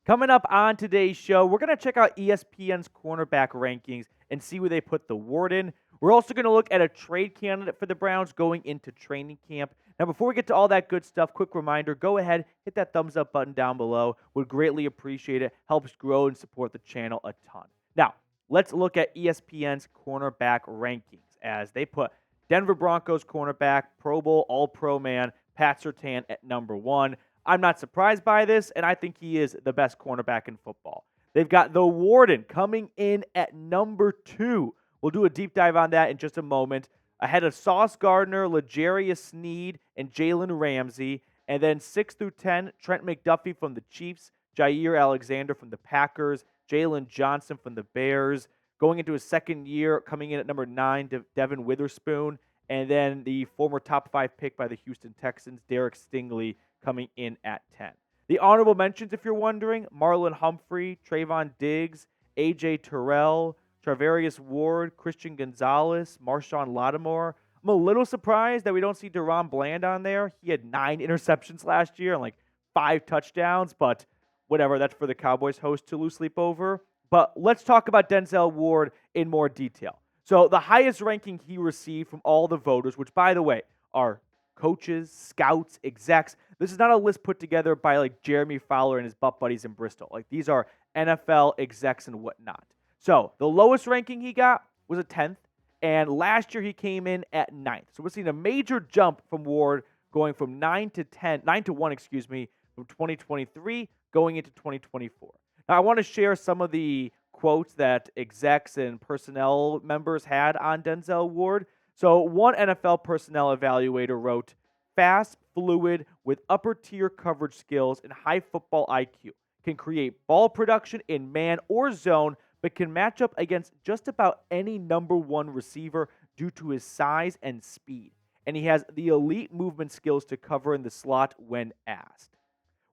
Coming up on today's show, we're going to check out ESPN's cornerback rankings and see where they put the Ward in. We're also going to look at a trade candidate for the Browns going into training camp. Now, before we get to all that good stuff, quick reminder, go ahead, hit that thumbs up button down below. Would greatly appreciate it. Helps grow and support the channel a ton. Now, let's look at ESPN's cornerback rankings as they put Denver Broncos cornerback, Pro Bowl, All-Pro man, Pat Surtain at number 1. I'm not surprised by this, and I think he is the best cornerback in football. They've got the Warden coming in at number 2. We'll do a deep dive on that in just a moment. Ahead of Sauce Gardner, L'Jarius Sneed, and Jalen Ramsey. And then 6 through 10, Trent McDuffie from the Chiefs, Jair Alexander from the Packers, Jalen Johnson from the Bears. Going into his second year, coming in at number 9, Devin Witherspoon. And then the former top 5 pick by the Houston Texans, Derek Stingley, coming in at 10. The honorable mentions, if you're wondering, Marlon Humphrey, Trayvon Diggs, A.J. Terrell, Travarius Ward, Christian Gonzalez, Marshawn Lattimore. I'm a little surprised that we don't see Deron Bland on there. He had 9 interceptions last year and like 5 touchdowns, but whatever. That's for the Cowboys host to lose sleep over. But let's talk about Denzel Ward in more detail. So the highest ranking he received from all the voters, which, by the way, are coaches, scouts, execs. This is not a list put together by like Jeremy Fowler and his butt buddies in Bristol. Like these are NFL execs and whatnot. So the lowest ranking he got was a 10th, and last year he came in at 9th. So we're seeing a major jump from Ward going from 9 to 1, from 2023 going into 2024. Now I want to share some of the quotes that execs and personnel members had on Denzel Ward. So one NFL personnel evaluator wrote, fast, fluid, with upper-tier coverage skills and high football IQ. Can create ball production in man or zone, but can match up against just about any number 1 receiver due to his size and speed. And he has the elite movement skills to cover in the slot when asked.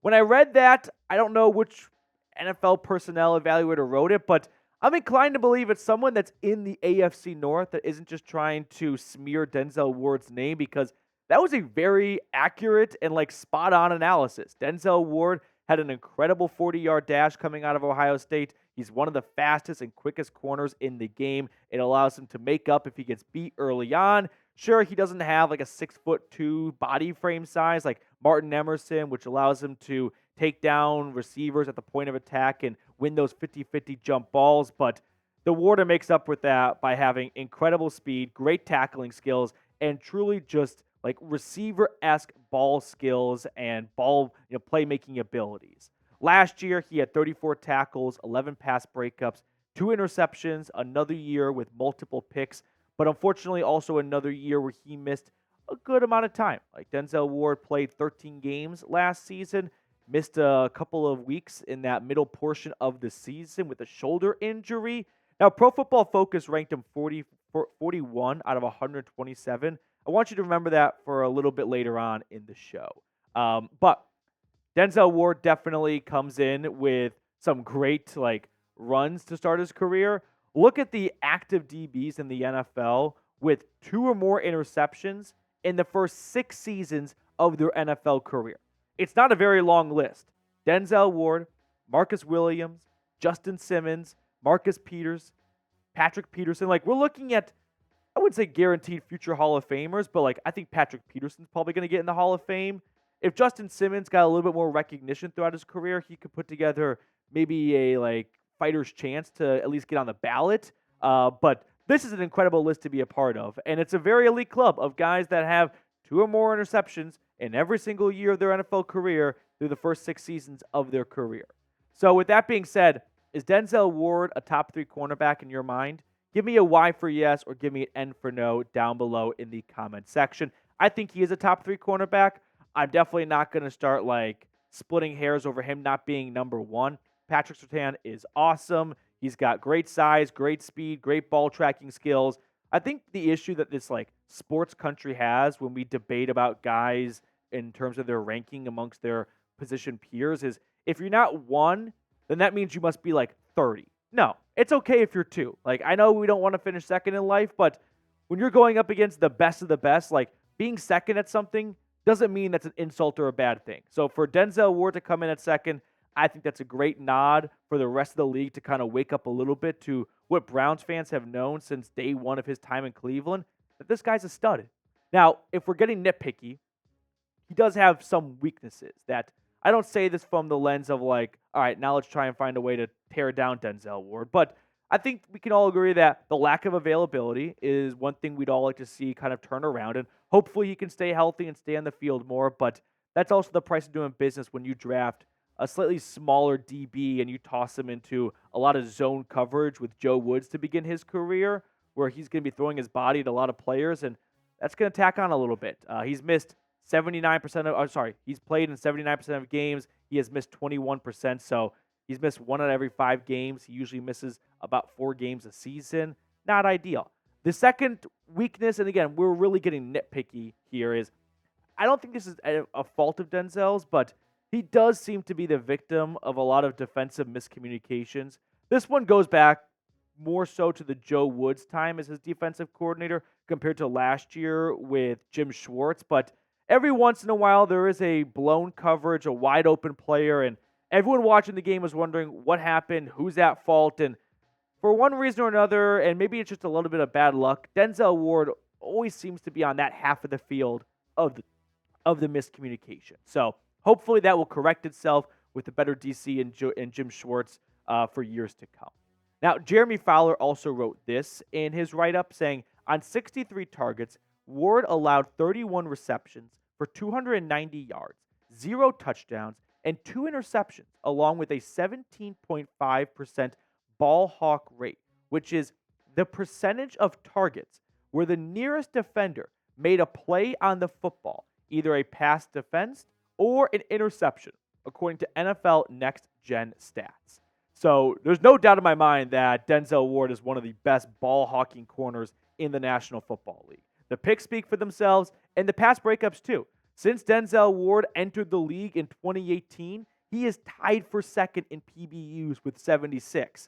When I read that, I don't know which NFL personnel evaluator wrote it, but I'm inclined to believe it's someone that's in the AFC North that isn't just trying to smear Denzel Ward's name, because that was a very accurate and like spot-on analysis. Denzel Ward had an incredible 40-yard dash coming out of Ohio State. He's one of the fastest and quickest corners in the game. It allows him to make up if he gets beat early on. Sure, he doesn't have like a 6'2" body frame size like Martin Emerson, which allows him to take down receivers at the point of attack and win those 50-50 jump balls. But the Warden makes up with that by having incredible speed, great tackling skills, and truly just like receiver-esque ball skills and ball playmaking abilities. Last year, he had 34 tackles, 11 pass breakups, 2 interceptions, another year with multiple picks, but unfortunately also another year where he missed a good amount of time. Like Denzel Ward played 13 games last season, missed a couple of weeks in that middle portion of the season with a shoulder injury. Now, Pro Football Focus ranked him 41 out of 127. I want you to remember that for a little bit later on in the show. But Denzel Ward definitely comes in with some great runs to start his career. Look at the active DBs in the NFL with 2 or more interceptions in the first 6 seasons of their NFL career. It's not a very long list. Denzel Ward, Marcus Williams, Justin Simmons, Marcus Peters, Patrick Peterson. We're looking at, I wouldn't say guaranteed future Hall of Famers, but I think Patrick Peterson's probably going to get in the Hall of Fame. If Justin Simmons got a little bit more recognition throughout his career, he could put together maybe a fighter's chance to at least get on the ballot. But this is an incredible list to be a part of, and it's a very elite club of guys that have 2 or more interceptions in every single year of their NFL career through the first 6 seasons of their career. So with that being said, is Denzel Ward a top 3 cornerback in your mind? Give me a Y for yes or give me an N for no down below in the comment section. I think he is a top 3 cornerback. I'm definitely not going to start splitting hairs over him not being number 1. Patrick Surtain is awesome. He's got great size, great speed, great ball tracking skills. I think the issue that this sports country has when we debate about guys in terms of their ranking amongst their position peers is if you're not 1, then that means you must be 30. No, it's okay if you're 2. I know we don't want to finish second in life, but when you're going up against the best of the best, being second at something doesn't mean that's an insult or a bad thing. So for Denzel Ward to come in at second, I think that's a great nod for the rest of the league to kind of wake up a little bit to what Browns fans have known since day one of his time in Cleveland, that this guy's a stud. Now, if we're getting nitpicky, he does have some weaknesses that I don't say this from the lens of like, all right, now let's try and find a way to tear down Denzel Ward. But I think we can all agree that the lack of availability is one thing we'd all like to see kind of turn around. And hopefully he can stay healthy and stay on the field more. But that's also the price of doing business when you draft a slightly smaller DB and you toss him into a lot of zone coverage with Joe Woods to begin his career, where he's going to be throwing his body at a lot of players. And that's going to tack on a little bit. He's missed 79% he's played in 79% of games. He has missed 21%. So he's missed 1 out of every 5 games. He usually misses about 4 games a season. Not ideal. The second weakness, and again, we're really getting nitpicky here, is I don't think this is a fault of Denzel's, but he does seem to be the victim of a lot of defensive miscommunications. This one goes back more so to the Joe Woods time as his defensive coordinator compared to last year with Jim Schwartz. But every once in a while, there is a blown coverage, a wide open player, and everyone watching the game was wondering what happened, who's at fault. And for one reason or another, and maybe it's just a little bit of bad luck, Denzel Ward always seems to be on that half of the field of the miscommunication. So hopefully that will correct itself with a better DC and Jim Schwartz for years to come. Now, Jeremy Fowler also wrote this in his write-up, saying, on 63 targets, Ward allowed 31 receptions for 290 yards, 0 touchdowns, and 2 interceptions, along with a 17.5% ball hawk rate, which is the percentage of targets where the nearest defender made a play on the football, either a pass defense or an interception, according to NFL Next Gen Stats. So there's no doubt in my mind that Denzel Ward is one of the best ball hawking corners in the National Football League. The picks speak for themselves, and the pass breakups too. Since Denzel Ward entered the league in 2018, he is tied for second in PBUs with 76.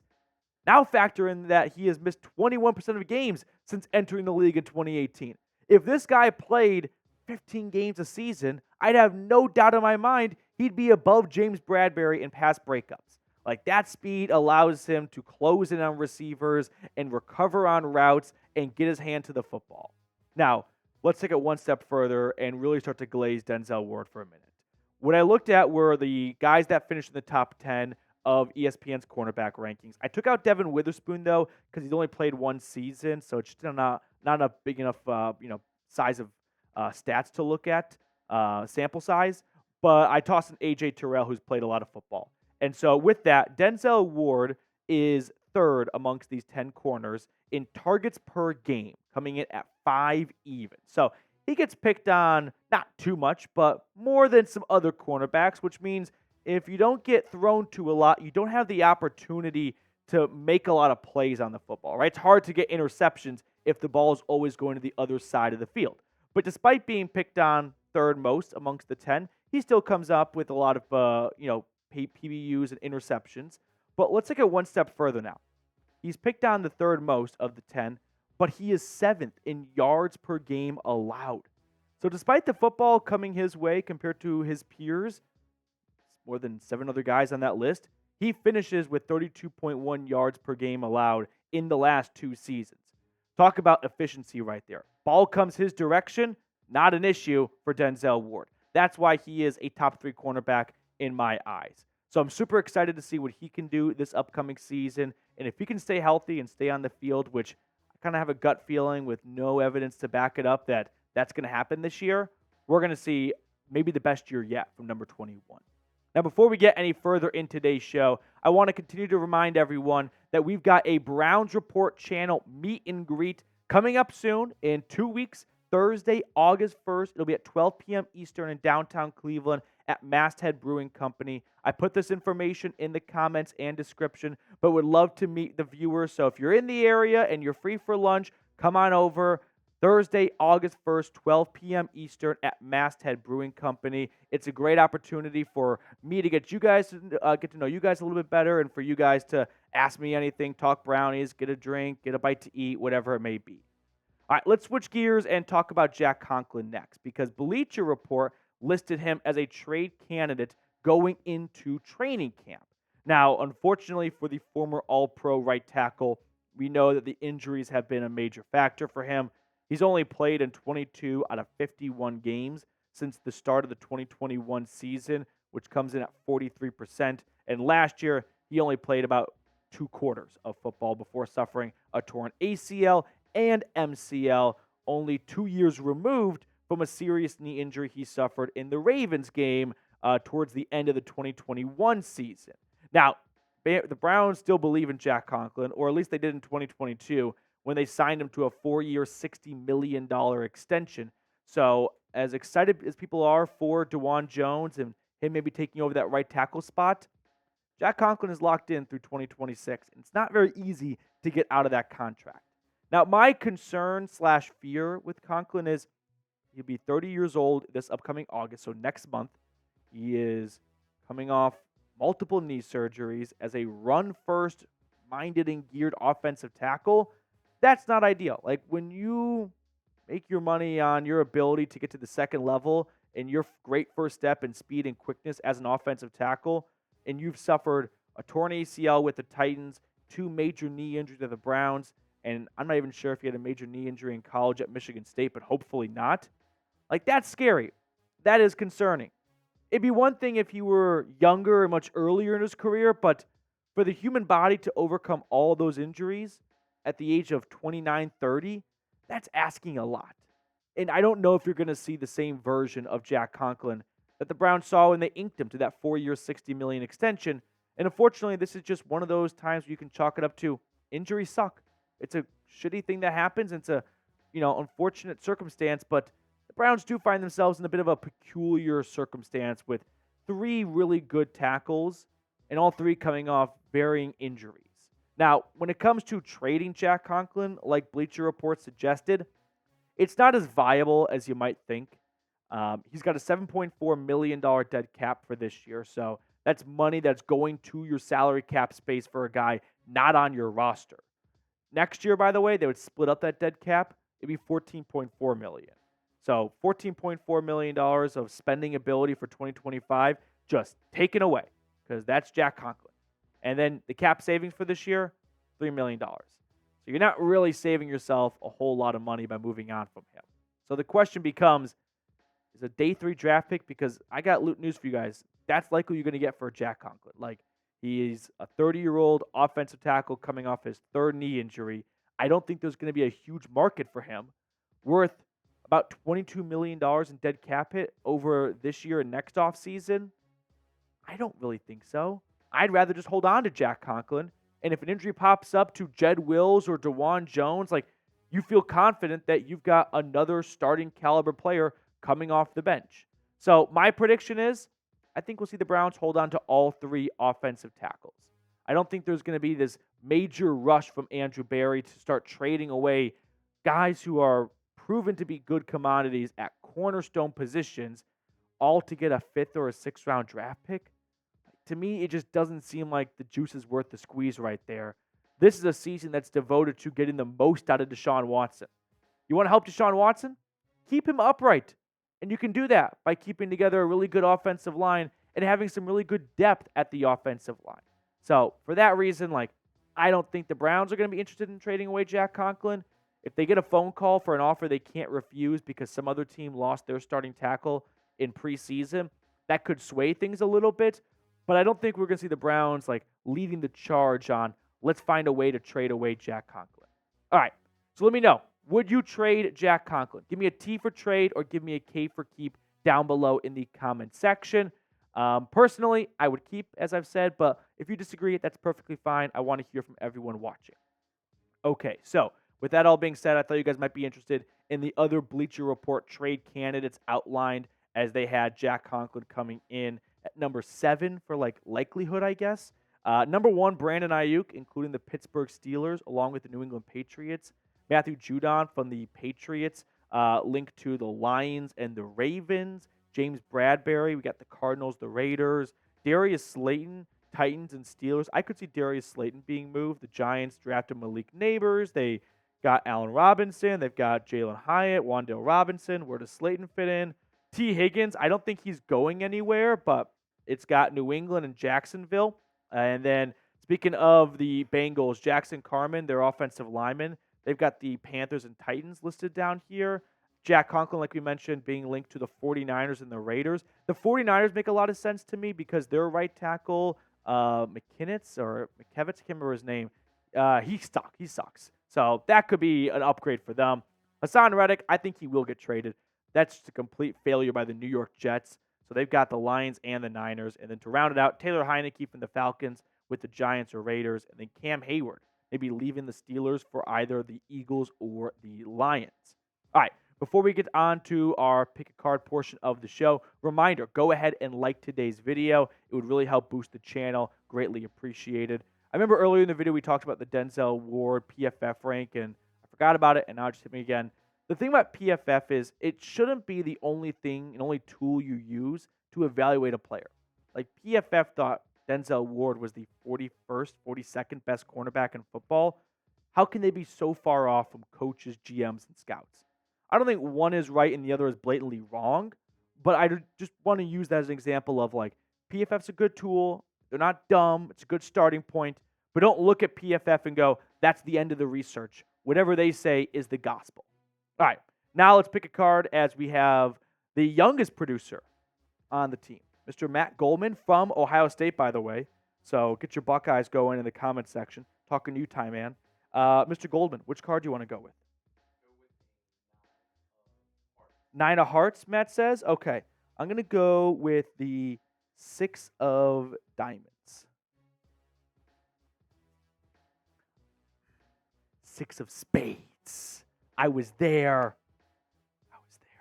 Now factor in that he has missed 21% of games since entering the league in 2018. If this guy played 15 games a season, I'd have no doubt in my mind he'd be above James Bradbury in pass breakups. Like, that speed allows him to close in on receivers and recover on routes and get his hand to the football. Now, let's take it one step further and really start to glaze Denzel Ward for a minute. What I looked at were the guys that finished in the top 10 of ESPN's cornerback rankings. I took out Devin Witherspoon, though, because he's only played 1 season, so it's just not a big enough size of stats to look at, sample size. But I tossed in A.J. Terrell, who's played a lot of football. And so with that, Denzel Ward is third amongst these 10 corners in targets per game, coming in at 5 even. So he gets picked on not too much, but more than some other cornerbacks, which means if you don't get thrown to a lot, you don't have the opportunity to make a lot of plays on the football, right? It's hard to get interceptions if the ball is always going to the other side of the field. But despite being picked on third most amongst the 10, he still comes up with a lot of, PBUs and interceptions. But let's take it one step further now. He's picked on the third most of the 10, but he is 7th in yards per game allowed. So despite the football coming his way compared to his peers, more than 7 other guys on that list, he finishes with 32.1 yards per game allowed in the last 2 seasons. Talk about efficiency right there. Ball comes his direction, not an issue for Denzel Ward. That's why he is a top 3 cornerback in my eyes. So I'm super excited to see what he can do this upcoming season. And if he can stay healthy and stay on the field, which I kind of have a gut feeling with no evidence to back it up that that's going to happen this year, we're going to see maybe the best year yet from number 21. Now, before we get any further in today's show, I want to continue to remind everyone that we've got a Browns Report channel meet and greet coming up soon in 2 weeks, Thursday, August 1st. It'll be at 12 p.m. Eastern in downtown Cleveland at Masthead Brewing Company. I put this information in the comments and description, but would love to meet the viewers. So if you're in the area and you're free for lunch, come on over. Thursday, August 1st, 12 p.m. Eastern at Masthead Brewing Company. It's a great opportunity for me to get you guys to get to know you guys a little bit better, and for you guys to ask me anything, talk Brownies, get a drink, get a bite to eat, whatever it may be. All right, let's switch gears and talk about Jack Conklin next, because Bleacher Report listed him as a trade candidate going into training camp. Now, unfortunately for the former All-Pro right tackle, we know that the injuries have been a major factor for him. He's only played in 22 out of 51 games since the start of the 2021 season, which comes in at 43%. And last year, he only played about 2 quarters of football before suffering a torn ACL and MCL, only 2 years removed from a serious knee injury he suffered in the Ravens game towards the end of the 2021 season. Now, the Browns still believe in Jack Conklin, or at least they did in 2022 when they signed him to a 4-year, $60 million extension. So, as excited as people are for DeJuan Jones and him maybe taking over that right tackle spot, Jack Conklin is locked in through 2026, and it's not very easy to get out of that contract. Now, my concern / fear with Conklin is he'll be 30 years old this upcoming August, so next month. He is coming off multiple knee surgeries as a run-first minded and geared offensive tackle. That's not ideal. Like, when you make your money on your ability to get to the second level and your great first step in speed and quickness as an offensive tackle, and you've suffered a torn ACL with the Titans, 2 major knee injuries to the Browns, and I'm not even sure if he had a major knee injury in college at Michigan State, but hopefully not. Like, that's scary. That is concerning. It'd be one thing if he were younger and much earlier in his career, but for the human body to overcome all those injuries at the age of 29, 30, that's asking a lot. And I don't know if you're going to see the same version of Jack Conklin that the Browns saw when they inked him to that 4-year, $60 million extension. And unfortunately, this is just one of those times where you can chalk it up to injuries suck. It's a shitty thing that happens. It's a, unfortunate circumstance, but the Browns do find themselves in a bit of a peculiar circumstance with 3 really good tackles and all 3 coming off varying injuries. Now, when it comes to trading Jack Conklin, like Bleacher Report suggested, it's not as viable as you might think. He's got a $7.4 million dead cap for this year, so that's money that's going to your salary cap space for a guy not on your roster. Next year, by the way, they would split up that dead cap. It'd be $14.4 million. So $14.4 million of spending ability for 2025 just taken away because that's Jack Conklin. And then the cap savings for this year, $3 million. So you're not really saving yourself a whole lot of money by moving on from him. So the question becomes, is a day 3 draft pick? Because I got news for you guys. That's likely you're going to get for Jack Conklin. Like, he's a 30-year-old offensive tackle coming off his 3rd knee injury. I don't think there's going to be a huge market for him worth about $22 million in dead cap hit over this year and next offseason. I don't really think so. I'd rather just hold on to Jack Conklin. And if an injury pops up to Jed Wills or DeJuan Jones, like, you feel confident that you've got another starting caliber player coming off the bench. So my prediction is I think we'll see the Browns hold on to all 3 offensive tackles. I don't think there's going to be this major rush from Andrew Berry to start trading away guys who are proven to be good commodities at cornerstone positions all to get a 5th or a 6th round draft pick. To me, it just doesn't seem like the juice is worth the squeeze right there. This is a season that's devoted to getting the most out of Deshaun Watson. You want to help Deshaun Watson? Keep him upright. And you can do that by keeping together a really good offensive line and having some really good depth at the offensive line. So, for that reason, I don't think the Browns are going to be interested in trading away Jack Conklin. If they get a phone call for an offer they can't refuse because some other team lost their starting tackle in preseason, that could sway things a little bit. But I don't think we're going to see the Browns leading the charge on let's find a way to trade away Jack Conklin. All right, so let me know. Would you trade Jack Conklin? Give me a T for trade or give me a K for keep down below in the comment section. Personally, I would keep, as I've said, but if you disagree, that's perfectly fine. I want to hear from everyone watching. Okay, so with that all being said, I thought you guys might be interested in the other Bleacher Report trade candidates outlined as they had Jack Conklin coming in at number 7 for likelihood, I guess. Number 1, Brandon Aiyuk, including the Pittsburgh Steelers, along with the New England Patriots. Matthew Judon from the Patriots, linked to the Lions and the Ravens. James Bradbury, we got the Cardinals, the Raiders. Darius Slayton, Titans and Steelers. I could see Darius Slayton being moved. The Giants drafted Malik Neighbors. They got Allen Robinson. They've got Jalen Hyatt, Wan'Dale Robinson. Where does Slayton fit in? T. Higgins, I don't think he's going anywhere, but it's got New England and Jacksonville. And then speaking of the Bengals, Jackson Carman, their offensive lineman, they've got the Panthers and Titans listed down here. Jack Conklin, like we mentioned, being linked to the 49ers and the Raiders. The 49ers make a lot of sense to me because their right tackle, McKivitz, I can't remember his name. He sucks. So that could be an upgrade for them. Hassan Reddick, I think he will get traded. That's just a complete failure by the New York Jets. So they've got the Lions and the Niners. And then to round it out, Taylor Heineke from the Falcons with the Giants or Raiders. And then Cam Hayward, maybe leaving the Steelers for either the Eagles or the Lions. All right, before we get on to our pick a card portion of the show, reminder, go ahead and like today's video. It would really help boost the channel. Greatly appreciated. I remember earlier in the video we talked about the Denzel Ward PFF rank, and I forgot about it, and now it just hit me again. The thing about PFF is it shouldn't be the only thing and only tool you use to evaluate a player. Like PFF thought Denzel Ward was the 41st, 42nd best cornerback in football. How can they be so far off from coaches, GMs, and scouts? I don't think one is right and the other is blatantly wrong, but I just want to use that as an example of like PFF's a good tool. They're not dumb. It's a good starting point, but don't look at PFF and go, that's the end of the research. Whatever they say is the gospel. All right, now let's pick a card as we have the youngest producer on the team, Mr. Matt Goldman from Ohio State, by the way. So get your Buckeyes going in the comment section. Talking to you, Ty Man. Mr. Goldman, which card do you want to go with? Nine of Hearts, Matt says. Okay, I'm going to go with the Six of Diamonds. Six of Spades. I was there.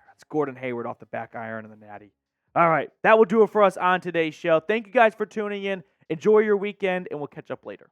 That's Gordon Hayward off the back iron and the natty. All right, that will do it for us on today's show. Thank you guys for tuning in. Enjoy your weekend, and we'll catch up later.